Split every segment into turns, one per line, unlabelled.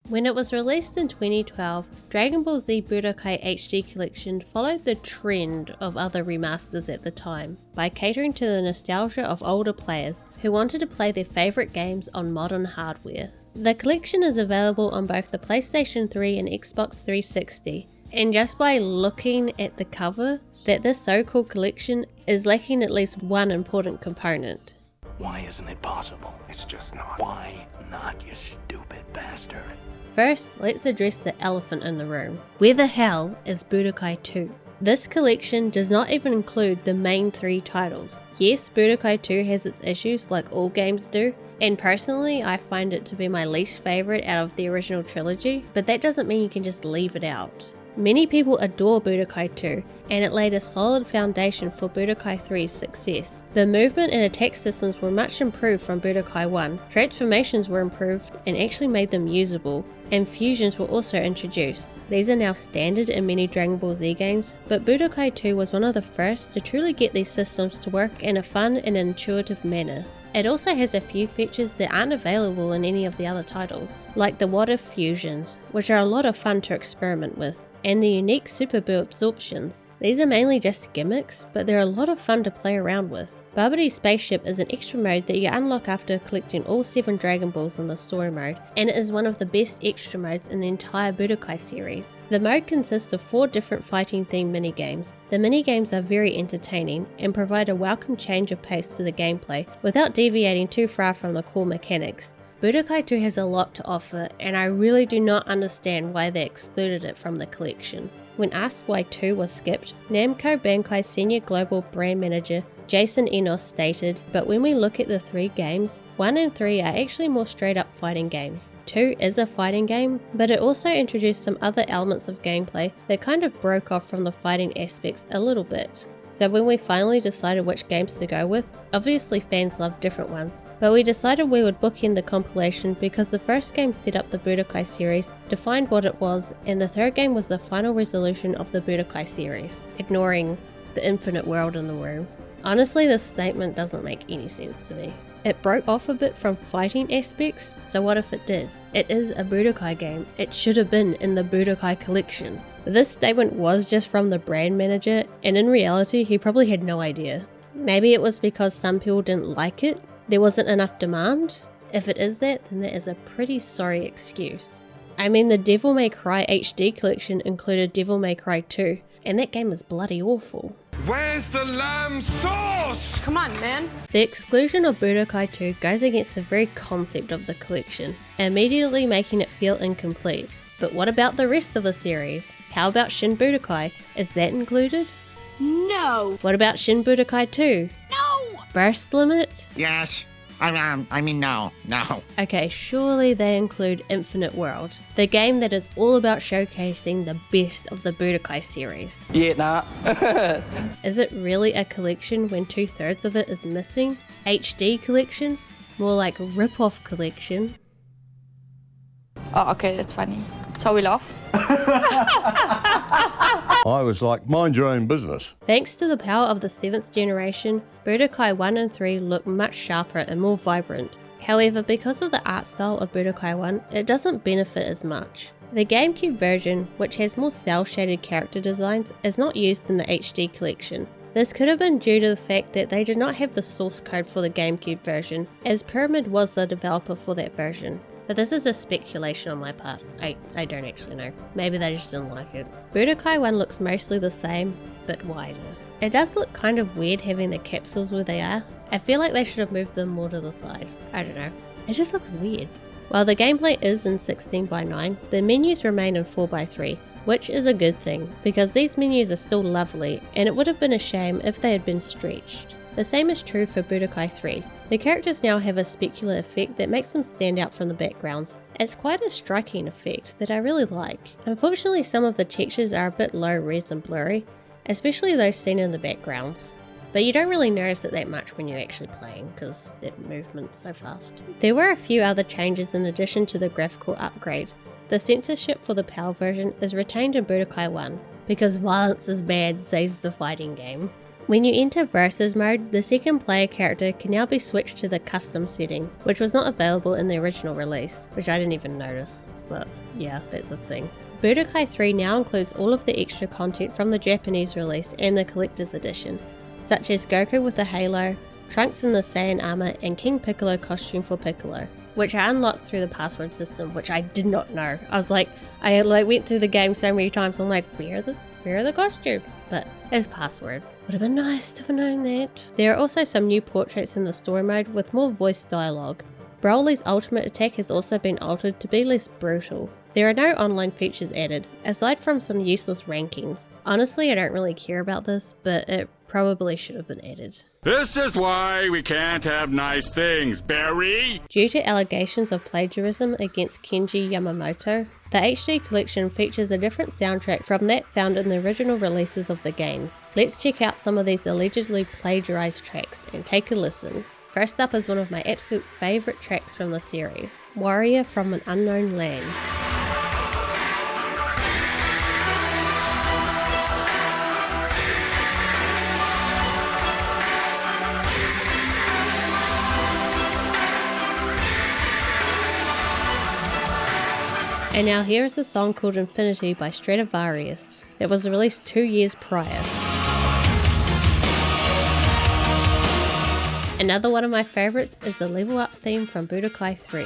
When it was released in 2012, Dragon Ball Z Budokai HD Collection followed the trend of other remasters at the time by catering to the nostalgia of older players who wanted to play their favourite games on modern hardware. The collection is available on both the PlayStation 3 and Xbox 360, and just by looking at the cover, that this so-called collection is lacking at least one important component.
Why isn't it possible? It's just not. Why not, you stupid bastard?
First, let's address the elephant in the room. Where the hell is Budokai 2? This collection does not even include the main 3 titles. Yes, Budokai 2 has its issues like all games do, and personally I find it to be my least favourite out of the original trilogy, but that doesn't mean you can just leave it out. Many people adore Budokai 2, and it laid a solid foundation for Budokai 3's success. The movement and attack systems were much improved from Budokai 1, transformations were improved and actually made them usable, and fusions were also introduced. These are now standard in many Dragon Ball Z games, but Budokai 2 was one of the first to truly get these systems to work in a fun and intuitive manner. It also has a few features that aren't available in any of the other titles, like the what if fusions, which are a lot of fun to experiment with, and the unique Super Buu absorptions. These are mainly just gimmicks, but they're a lot of fun to play around with. Babidi's Spaceship is an extra mode that you unlock after collecting all 7 Dragon Balls in the story mode, and it is one of the best extra modes in the entire Budokai series. The mode consists of 4 different fighting themed minigames. The minigames are very entertaining and provide a welcome change of pace to the gameplay without deviating too far from the core mechanics. Budokai 2 has a lot to offer, and I really do not understand why they excluded it from the collection. When asked why 2 was skipped, Namco Bandai Senior Global Brand Manager Jason Enos stated, "But when we look at the 3 games, 1 and 3 are actually more straight up fighting games. 2 is a fighting game, but it also introduced some other elements of gameplay that kind of broke off from the fighting aspects a little bit." So when we finally decided which games to go with, obviously fans love different ones, but we decided we would bookend the compilation because the first game set up the Budokai series, defined what it was, and the third game was the final resolution of the Budokai series, ignoring the infinite world in the room. Honestly, this statement doesn't make any sense to me. It broke off a bit from fighting aspects, so what if it did? It is a Budokai game, it should have been in the Budokai collection. But this statement was just from the brand manager, and in reality he probably had no idea. Maybe it was because some people didn't like it, there wasn't enough demand? If it is that, then that is a pretty sorry excuse. I mean, the Devil May Cry HD collection included Devil May Cry 2, and that game is bloody awful.
Where's the lamb sauce?
Come on, man.
The exclusion of Budokai 2 goes against the very concept of the collection, immediately making it feel incomplete. But what about the rest of the series? How about Shin Budokai? Is that included?
No.
What about Shin Budokai 2?
No.
Burst Limit?
Yes. I mean, no.
Okay, surely they include Infinite World, the game that is all about showcasing the best of the Budokai series.
Yeah, nah.
Is it really a collection when 2/3 of it is missing? HD collection? More like Ripoff collection.
Oh, okay, that's funny. So we laugh.
I was like, mind your own business.
Thanks to the power of the 7th generation, Budokai 1 and 3 look much sharper and more vibrant. However, because of the art style of Budokai 1, it doesn't benefit as much. The GameCube version, which has more cel-shaded character designs, is not used in the HD collection. This could have been due to the fact that they did not have the source code for the GameCube version, as Pyramid was the developer for that version. But this is a speculation on my part. I don't actually know. Maybe they just didn't like it. Budokai 1 looks mostly the same, but wider. It does look kind of weird having the capsules where they are. I feel like they should have moved them more to the side. I don't know. It just looks weird. While the gameplay is in 16:9, the menus remain in 4:3, which is a good thing, because these menus are still lovely, and it would have been a shame if they had been stretched. The same is true for Budokai 3. The characters now have a specular effect that makes them stand out from the backgrounds. It's quite a striking effect that I really like. Unfortunately, some of the textures are a bit low res and blurry, especially those seen in the backgrounds. But you don't really notice it that much when you're actually playing, because their movement's so fast. There were a few other changes in addition to the graphical upgrade. The censorship for the PAL version is retained in Budokai 1, because violence is bad, says the fighting game. When you enter Versus mode, the second player character can now be switched to the custom setting, which was not available in the original release, which I didn't even notice, but yeah, that's a thing. Budokai 3 now includes all of the extra content from the Japanese release and the collector's edition, such as Goku with the halo, Trunks in the Saiyan armor, and King Piccolo costume for Piccolo, which I unlocked through the password system, which I did not know. I went through the game so many times, I'm like, where are the costumes? But it's password. Would have been nice to have known that. There are also some new portraits in the story mode with more voice dialogue. Broly's ultimate attack has also been altered to be less brutal. There are no online features added, aside from some useless rankings. Honestly, I don't really care about this, but it probably should have been added.
This is why we can't have nice things, Barry!
Due to allegations of plagiarism against Kenji Yamamoto, the HD collection features a different soundtrack from that found in the original releases of the games. Let's check out some of these allegedly plagiarized tracks and take a listen. First up is one of my absolute favourite tracks from the series, Warrior from an Unknown Land. And now here is the song called Infinity by Stratovarius that was released 2 years prior. Another one of my favourites is the level up theme from Budokai 3.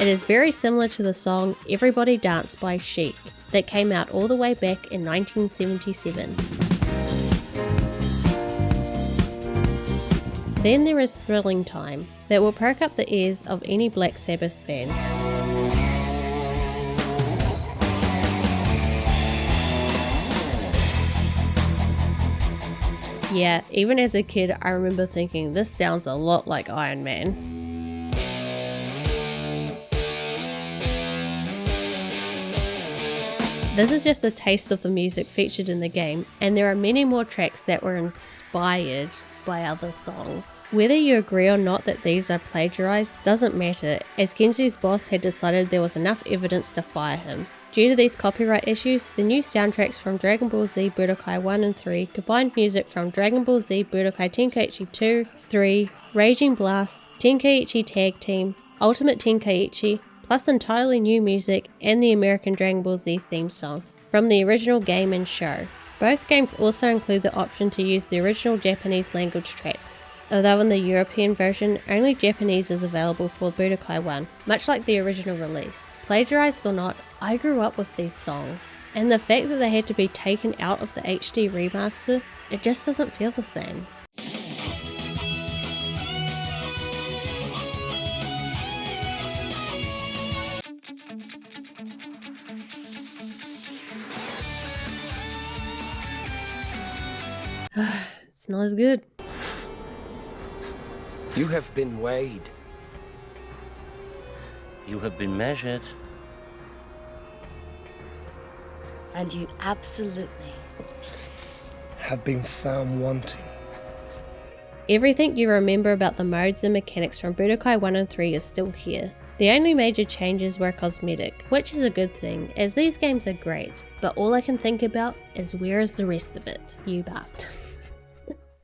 It is very similar to the song Everybody Dance by Chic that came out all the way back in 1977. Then there is Thrilling Time that will perk up the ears of any Black Sabbath fans. Yeah, even as a kid, I remember thinking this sounds a lot like Iron Man. This is just a taste of the music featured in the game, and there are many more tracks that were inspired by other songs. Whether you agree or not that these are plagiarized doesn't matter, as Kenji's boss had decided there was enough evidence to fire him. Due to these copyright issues, the new soundtracks from Dragon Ball Z Budokai 1 and 3 combined music from Dragon Ball Z Budokai Tenkaichi 2, 3, Raging Blast, Tenkaichi Tag Team, Ultimate Tenkaichi, plus entirely new music and the American Dragon Ball Z theme song from the original game and show. Both games also include the option to use the original Japanese language tracks, although in the European version, only Japanese is available for Budokai 1, much like the original release. Plagiarized or not, I grew up with these songs, and the fact that they had to be taken out of the HD remaster, it just doesn't feel the same. It's not as good.
You have been weighed.
You have been measured.
And you absolutely
have been found wanting.
Everything you remember about the modes and mechanics from Budokai 1 and 3 is still here. The only major changes were cosmetic, which is a good thing, as these games are great, but all I can think about is where is the rest of it, you bastards.